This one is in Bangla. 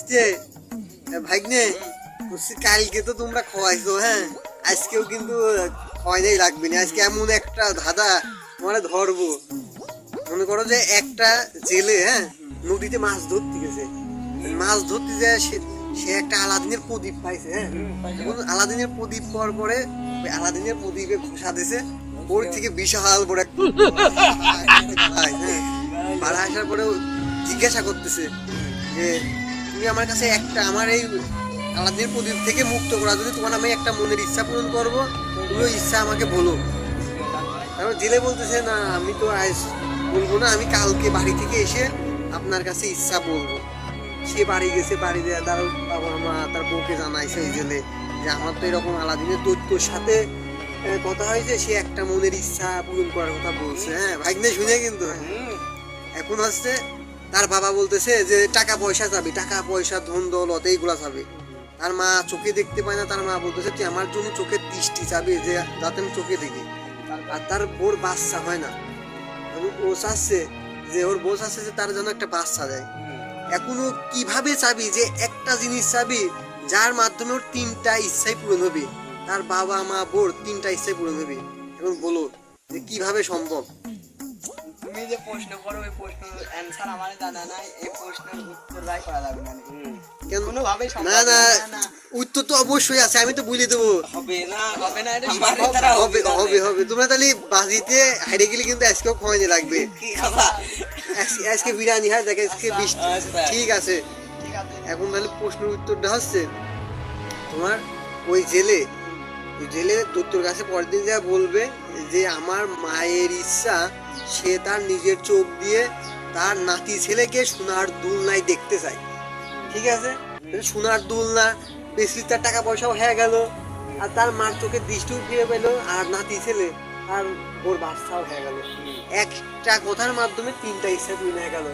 আসছে ভাগ্নে, কালকে তো তোমরা খাওয়াইছো, হ্যাঁ আজকেও কিন্তু খাওয়াই লাগবে না। আজকে এমন একটা ধাঁধা তোমার ধরবো, মনে করো যে একটা জেলে হ্যাঁ নদীতে মাছ ধরতে গেছে, মাছ ধরতে যায় সে একটা আলাদিনের প্রদীপ পাইছে, হ্যাঁ আলাদিনের প্রদীপ পাওয়ার পরে ওই আলাদিনের প্রদীপে ঘষা দিছে, ওর থেকে বিশাল বড় একটা বাড়া আসার পরে জিজ্ঞাসা করতেছে যে তুমি আমার কাছে একটা আমার এই আলাদিনের প্রদীপ থেকে মুক্ত করা যদি তোমার আমি একটা মনের ইচ্ছা পূরণ করবো, তুমি ওই ইচ্ছা আমাকে বলো। তারপর জেলে বলতেছে না আমি তো আজ বলবো না, আমি কালকে বাড়ি থেকে এসে আপনার কাছে ইচ্ছা বলবো। সে বাড়ি গেছে, বাড়ি দেওয়া তার বাবা মা তার বউকে জানাইছে ওই জেলে যে আমার তো এরকম আলাদিনের দৈত্যর সাথে কথা হয়েছে, সে একটা মনের ইচ্ছা পূরণ করার কথা বলছে। হ্যাঁ ভাগ্নে শুনে কিন্তু এখন হচ্ছে তার বাবা বলতেছে যে টাকা পয়সা চাবি, টাকা পয়সা ধন দৌলত এইগুলা চাবি। তার মা চোখে দেখতে পায় না, তার মা বলতেছে তুই আমার জন্য চোখের দৃষ্টি চাবি যে যাতে আমি চোখে দেখি। আর তার বোর বাচ্চা হয় না, ও চাচ্ছে যে ওর বউ চাচ্ছে যে তার জন্য একটা বাচ্চা দেয়। এখনো কিভাবে চাবি যে একটা জিনিস চাবি যার মাধ্যমে ওর তিনটা ইচ্ছাই পূরণ হবে, তার বাবা মা বোর তিনটা ইচ্ছাই পূরণ হবে। এখন বলো যে কিভাবে সম্ভব? তুমি যে প্রশ্ন করো ওই প্রশ্নের অ্যানসার আমার জানা নাই, এই প্রশ্নের উত্তর রাই করা লাগবে না। কেন কোনোভাবেই সম্ভব না? না উত্তর তো অবশ্যই আছে, আমি তো বলে দেবো। হবে না, হবে না, এটা হবে হবে হবে। তোমরা তাহলে বাজিতে হারিয়ে গেলে কিন্তু আজকেও খাওয়াইতে লাগবে। কি খাবা? আজকে বিরিয়ানি হয়, দেখে আজকে বৃষ্টি। ঠিক আছে, এখন তাহলে প্রশ্নের উত্তরটা হচ্ছে তোমার ওই জেলে তোর কাছে পরের দিন যা বলবে যে আমার মায়ের ইচ্ছা সে তার নিজের চোখ দিয়ে তার নাতি ছেলেকে সোনার দুলনায় দেখতে চায়। ঠিক আছে, সোনার দুলনা বেশি, তার টাকা পয়সাও হয়ে গেল, আর তার মার চোখে দৃষ্টিও ফিরে পেলো, আর নাতি ছেলে আর ওর বাচ্চাও হয়ে গেল। একটা কথার মাধ্যমে তিনটা ইচ্ছা পূর্ণ হয়ে গেল।